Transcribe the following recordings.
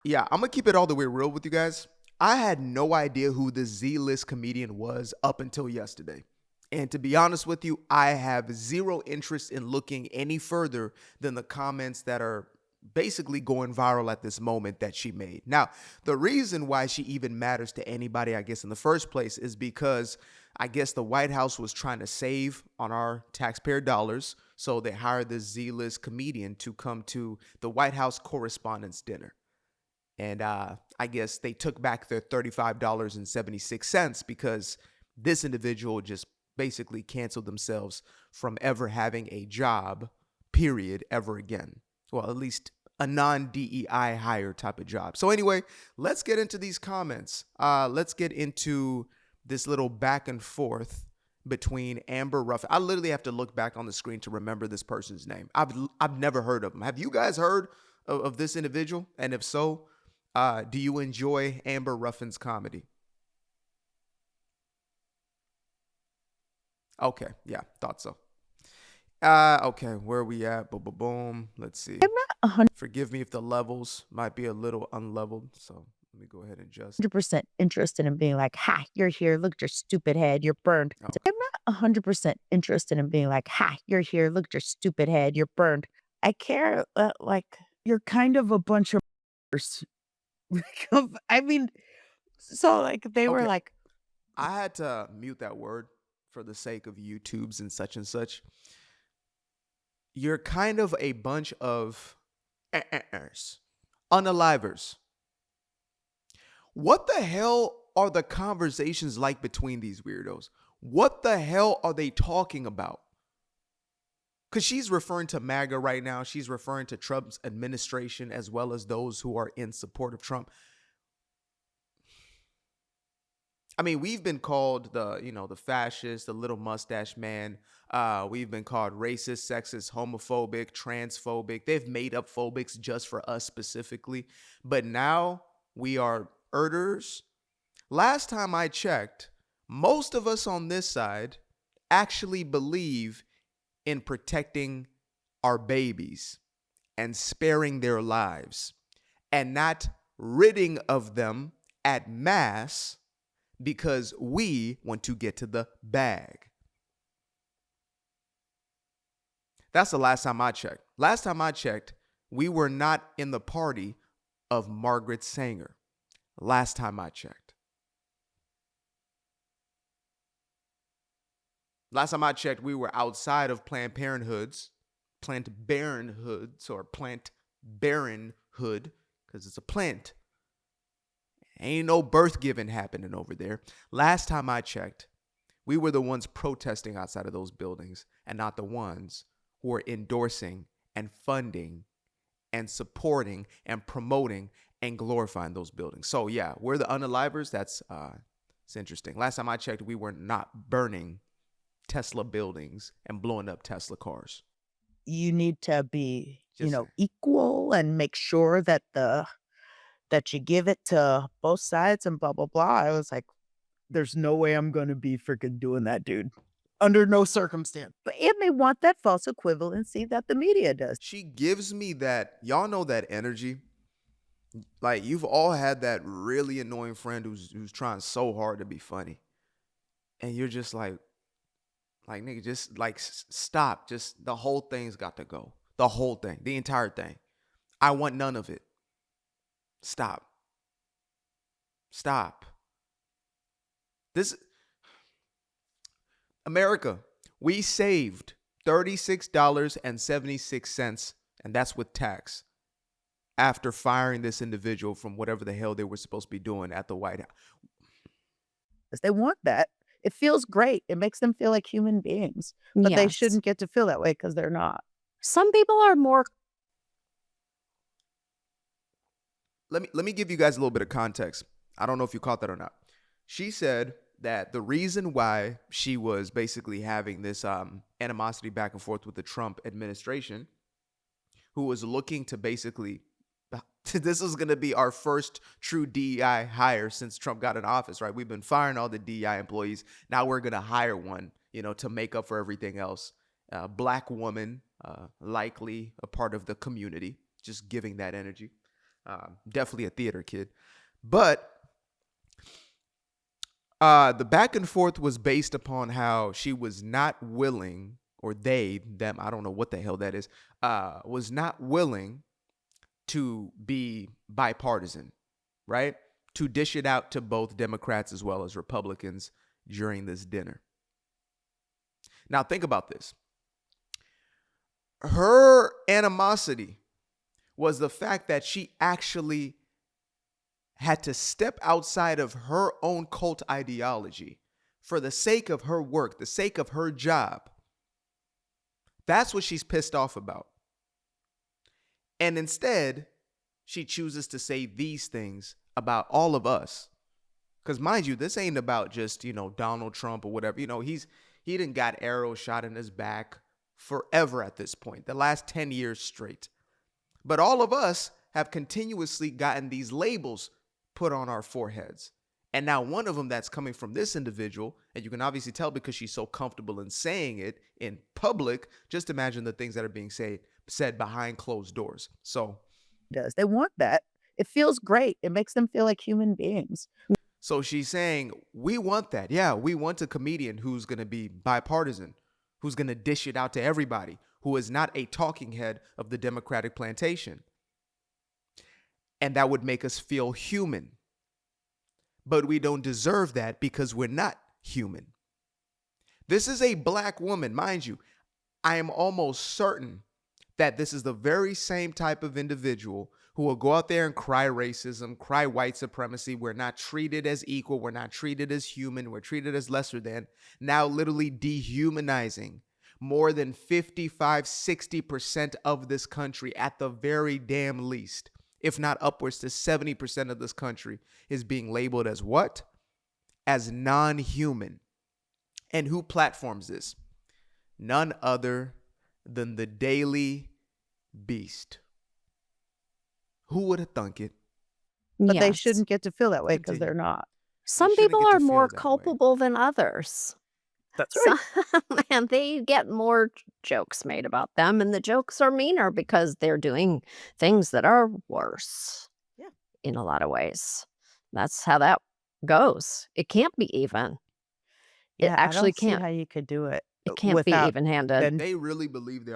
Yeah, I'm gonna keep it all the way real with you guys. I had no idea who the Z-list comedian was up until yesterday. And to be honest with you, I have zero interest in looking any further than the comments that are basically going viral at this moment that she made. Now, the reason why she even matters to anybody, I guess, in the first place is because I guess the White House was trying to save on our taxpayer dollars. So they hired this Z-list comedian to come to the White House Correspondents' Dinner. And I guess they took back their $35.76 because this individual just basically canceled themselves from ever having a job, period, ever again. Well, at least a non-DEI hire type of job. So anyway, let's get into these comments. Let's get into this little back and forth between Amber Ruffin. I literally have to look back on the screen to remember this person's name. I've never heard of him. Have you guys heard of this individual? And if so, do you enjoy Amber Ruffin's comedy? Okay, yeah, thought so. Okay, where are we at? Boom, boom, boom. Let's see. I'm not 100 Forgive me if the levels might be a little unleveled. So let me go ahead and adjust. percent interested in being like, "Ha, you're here. Look at your stupid head. You're burned." Okay. I'm not 100% interested in being like, "Ha, you're here. Look at your stupid head. You're burned." I care that, like, you're kind of a bunch of I mean, so, like, they were Okay. like, I had to mute that word for the sake of YouTube's and such and such. You're kind of a bunch of unalivers. What the hell are the conversations like between these weirdos? What the hell are they talking about? Because she's referring to MAGA right now. She's referring to Trump's administration as well as those who are in support of Trump. I mean, we've been called the fascist, the little mustache man. We've been called racist, sexist, homophobic, transphobic. They've made up phobics just for us specifically. But now we are erders. Last time I checked, most of us on this side actually believe in protecting our babies and sparing their lives and not ridding of them at mass because we want to get to the bag. That's the last time I checked. Last time I checked, we were not in the party of Margaret Sanger. Last time I checked. Last time I checked, we were outside of Planned Parenthoods, Plant Baronhoods, or Plant Baronhood, because it's a plant. Ain't no birth giving happening over there. Last time I checked, we were the ones protesting outside of those buildings and not the ones who were endorsing and funding and supporting and promoting and glorifying those buildings. So yeah, we're the unalivers. That's it's interesting. Last time I checked, we were not burning Tesla buildings and blowing up Tesla cars. you need to be, Just equal and make sure that that you give it to both sides and blah, blah, blah. I was like, there's no way I'm gonna be freaking doing that, dude. Under no circumstance. But it may want that false equivalency that the media does. she gives me that, y'all know that energy. Like you've all had that really annoying friend who's trying so hard to be funny. And you're just like nigga, just like stop. Just the whole thing's got to go. The whole thing, the entire thing. I want none of it. Stop. Stop. This America, we saved $36.76, and that's with tax, after firing this individual from whatever the hell they were supposed to be doing at the White House. They want that. It feels great. It makes them feel like human beings, but they Yes. shouldn't get to feel that way because they're not. Some people are more Let me give you guys a little bit of context. I don't know if you caught that or not. She said that the reason why she was basically having this animosity back and forth with the Trump administration, who was looking to basically, this is going to be our first true DEI hire since Trump got in office, right? We've been firing all the DEI employees. Now we're going to hire one, to make up for everything else. Black woman, likely a part of the community, just giving that energy. Definitely a theater kid. But the back and forth was based upon how she was not willing, or them, I don't know what the hell that is, was not willing to be bipartisan, right? To dish it out to both Democrats as well as Republicans during this dinner. Now, think about this. Her animosity was the fact that she actually had to step outside of her own cult ideology for the sake of her work, the sake of her job. That's what she's pissed off about. And instead, she chooses to say these things about all of us. Because mind you, this ain't about just, Donald Trump or whatever. He done got arrows shot in his back forever at this point, the last 10 years straight. But all of us have continuously gotten these labels put on our foreheads. And now one of them that's coming from this individual, and you can obviously tell because she's so comfortable in saying it in public, just imagine the things that are being said behind closed doors. So They want that. It feels great. It makes them feel like human beings. So she's saying, we want that. Yeah, we want a comedian who's going to be bipartisan, who's going to dish it out to everybody, who is not a talking head of the Democratic plantation. And that would make us feel human. But we don't deserve that because we're not human. This is a black woman, mind you. I am almost certain that this is the very same type of individual who will go out there and cry racism, cry white supremacy. We're not treated as equal. We're not treated as human. We're treated as lesser than. Now literally dehumanizing more than 55, 60% of this country at the very damn least, if not upwards to 70% of this country is being labeled as what? As non-human. And who platforms this? None other than the Daily Beast. Who would have thunk it? But they Yes. shouldn't get to feel that way because they're not. Some shouldn't people get to are feel more that way. culpable than others. That's And they get more jokes made about them, and the jokes are meaner because they're doing things that are worse. Yeah. In a lot of ways. That's how that goes. It can't be even. Yeah, It actually I don't see can't. how you could do it. It can't be without even-handed. then- They really believe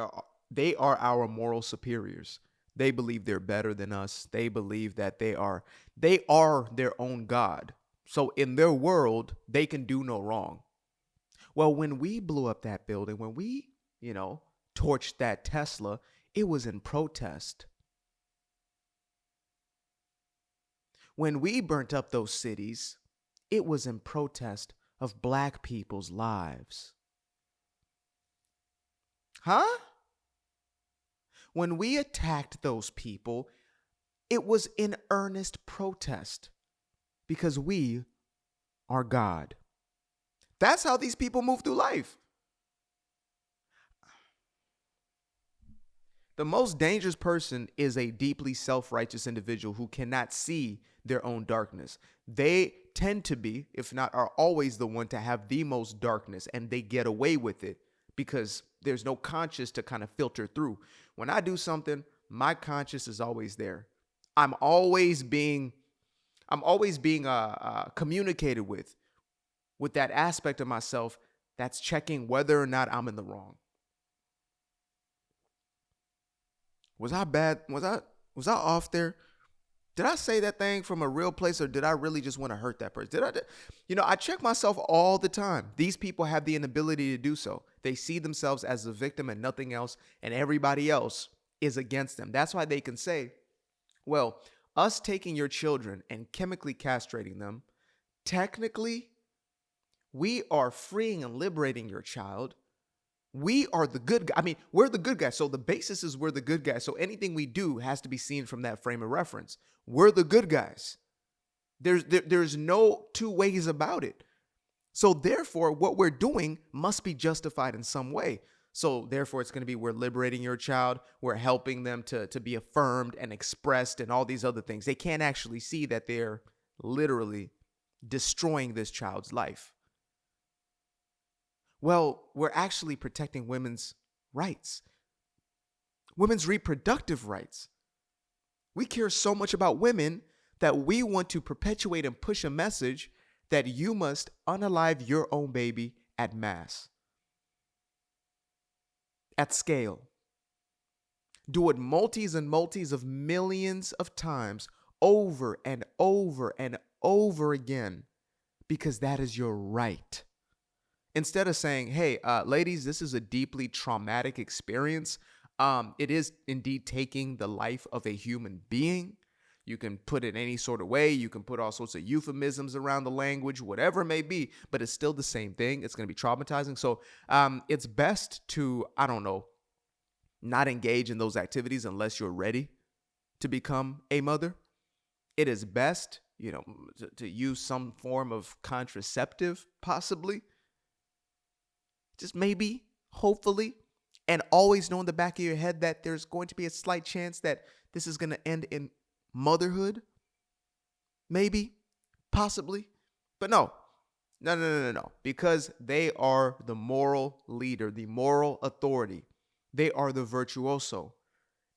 they are our moral superiors. They believe they're better than us. They believe that they are their own God. So in their world, they can do no wrong. Well, when we blew up that building, when we, torched that Tesla, it was in protest. When we burnt up those cities, it was in protest of black people's lives. Huh? When we attacked those people, it was in earnest protest because we are God. That's how these people move through life. The most dangerous person is a deeply self-righteous individual who cannot see their own darkness. They tend to be, if not are always the one to have the most darkness, and they get away with it because there's no conscience to kind of filter through. When I do something, my conscience is always there. I'm always being communicated with that aspect of myself that's checking whether or not I'm in the wrong. Was I bad? Was I off there? Did I say that thing from a real place, or did I really just want to hurt that person? I check myself all the time. These people have the inability to do so. They see themselves as the victim and nothing else, and everybody else is against them. That's why they can say, well, us taking your children and chemically castrating them, technically, we are freeing and liberating your child. We are the good guy. I mean, we're the good guys. So the basis is we're the good guys. So anything we do has to be seen from that frame of reference. We're the good guys. There's no two ways about it. So therefore, what we're doing must be justified in some way. So therefore, it's going to be we're liberating your child. We're helping them to be affirmed and expressed and all these other things. They can't actually see that they're literally destroying this child's life. Well, we're actually protecting women's rights, women's reproductive rights. We care so much about women that we want to perpetuate and push a message that you must unalive your own baby at mass, at scale. Do it multis and multis of millions of times over and over and over again, because that is your right. Instead of saying, hey, ladies, this is a deeply traumatic experience. It is indeed taking the life of a human being. You can put it any sort of way. You can put all sorts of euphemisms around the language, whatever it may be, but it's still the same thing. It's going to be traumatizing. So it's best to, I don't know, not engage in those activities unless you're ready to become a mother. It is best, to use some form of contraceptive, possibly. Just maybe, hopefully, and always know in the back of your head that there's going to be a slight chance that this is going to end in motherhood. Maybe, possibly, but no, because they are the moral leader, the moral authority. They are the virtuoso.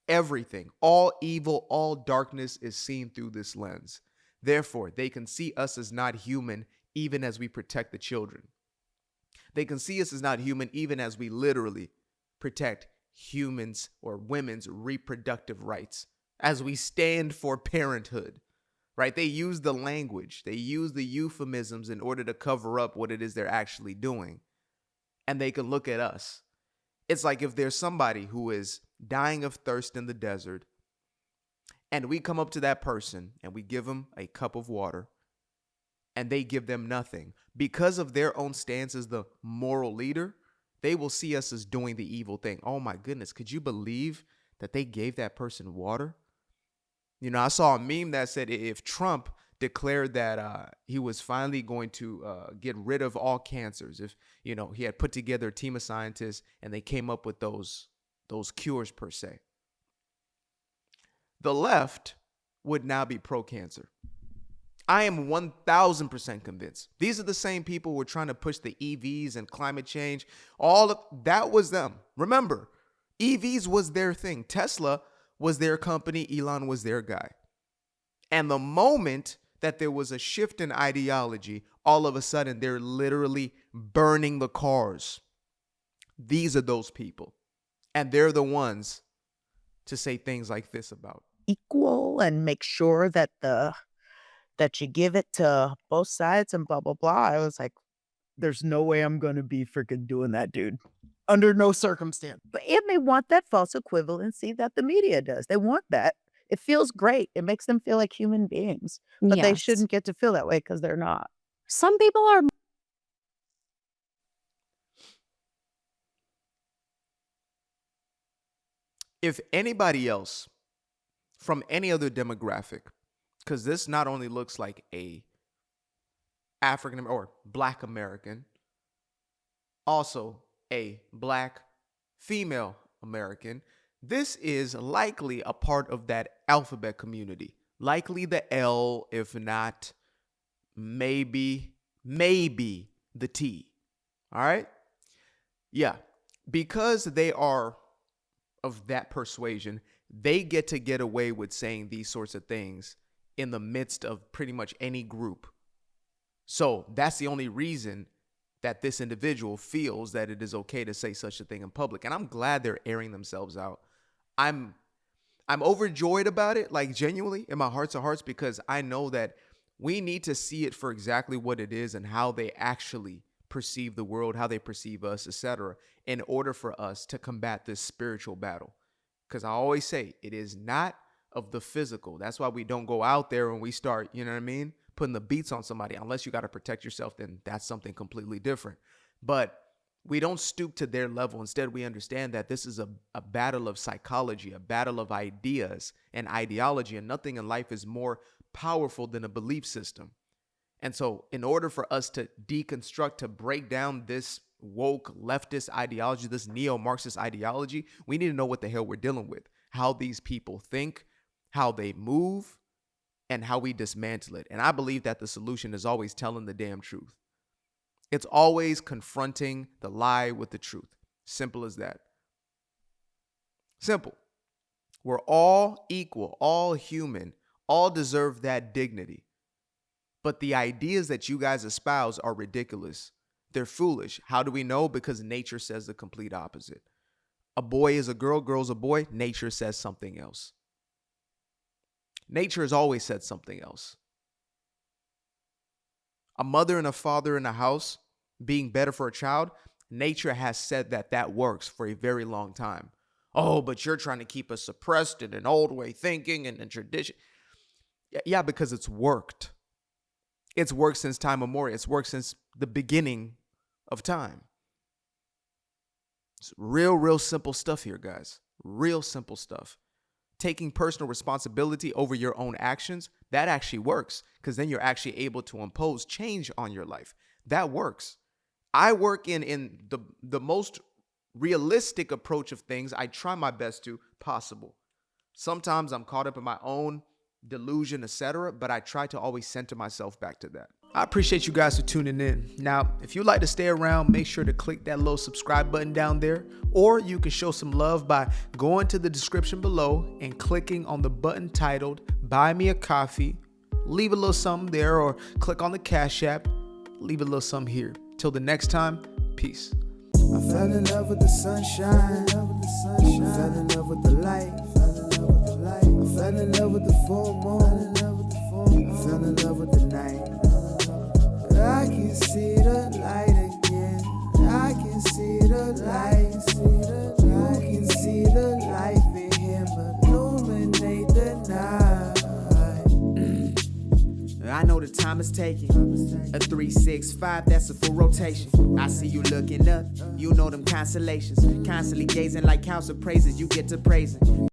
Everything, all evil, all darkness is seen through this lens. Therefore, they can see us as not human even as we protect the children. They can see us as not human even as we literally protect humans or women's reproductive rights, as we stand for parenthood, right? They use the language, they use the euphemisms in order to cover up what it is they're actually doing. And they can look at us. It's like if there's somebody who is dying of thirst in the desert, and we come up to that person and we give them a cup of water, and they give them nothing. Because of their own stance as the moral leader, they will see us as doing the evil thing. Oh my goodness, could you believe that they gave that person water? I saw a meme that said if Trump declared that he was finally going to get rid of all cancers, if he had put together a team of scientists and they came up with those cures per se, the left would now be pro-cancer. I am 1,000% convinced. These are the same people who were trying to push the EVs and climate change. All of that was them. Remember, EVs was their thing. Tesla was their company. Elon was their guy. And the moment that there was a shift in ideology, all of a sudden they're literally burning the cars. These are those people. And they're the ones to say things like this about equal and make sure that that you give it to both sides and blah, blah, blah. I was like, there's no way I'm going to be freaking doing that, dude. Under no circumstance. And they want that false equivalency that the media does. They want that. It feels great. It makes them feel like human beings. But they Yes. shouldn't get to feel that way because they're not. Some people are. If anybody else from any other demographic, because this not only looks like a African or Black American, also a Black female American, this is likely a part of that alphabet community. Likely the L, if not maybe the T. All right? Yeah, because they are of that persuasion, they get away with saying these sorts of things in the midst of pretty much any group. So that's the only reason that this individual feels that it is okay to say such a thing in public. And I'm glad they're airing themselves out. I'm overjoyed about it, like genuinely in my hearts of hearts, because I know that we need to see it for exactly what it is and how they actually perceive the world, how they perceive us, etc., in order for us to combat this spiritual battle. Because I always say it is not of the physical. That's why we don't go out there and we start, putting the beats on somebody. Unless you got to protect yourself, then that's something completely different. But we don't stoop to their level. Instead, we understand that this is a battle of psychology, a battle of ideas and ideology, and nothing in life is more powerful than a belief system. And so in order for us to deconstruct, to break down this woke leftist ideology, this neo-Marxist ideology, we need to know what the hell we're dealing with, how these people think, how they move, and how we dismantle it. And I believe that the solution is always telling the damn truth. It's always confronting the lie with the truth. Simple as that. Simple. We're all equal, all human, all deserve that dignity. But the ideas that you guys espouse are ridiculous. They're foolish. How do we know? Because nature says the complete opposite. A boy is a girl, girl's a boy. Nature says something else. Nature has always said something else. A mother and a father in a house being better for a child, nature has said that that works for a very long time. Oh, but you're trying to keep us suppressed in an old way thinking and tradition. Yeah, because it's worked. It's worked since time immemorial. It's worked since the beginning of time. It's real simple stuff here, guys. Real simple stuff. Taking personal responsibility over your own actions, that actually works, because then you're actually able to impose change on your life. That works. I work in the most realistic approach of things. I try my best to possible. Sometimes I'm caught up in my own delusion, etc., but I try to always center myself back to that. I appreciate you guys for tuning in. Now, if you'd like to stay around, make sure to click that little subscribe button down there, or you can show some love by going to the description below and clicking on the button titled Buy Me a Coffee. Leave a little something there, or click on the Cash App. Leave a little something here. Till the next time, peace. I fell in love with the sunshine. I fell in love with the light. I fell in love with the full moon. I fell in love with the night. I can see the light again. I can see the light. You can see the life in him illuminate the night. I know the time is taking. A 365, that's a full rotation. I see you looking up, you know them constellations. Constantly gazing like house of praises, you get to praising.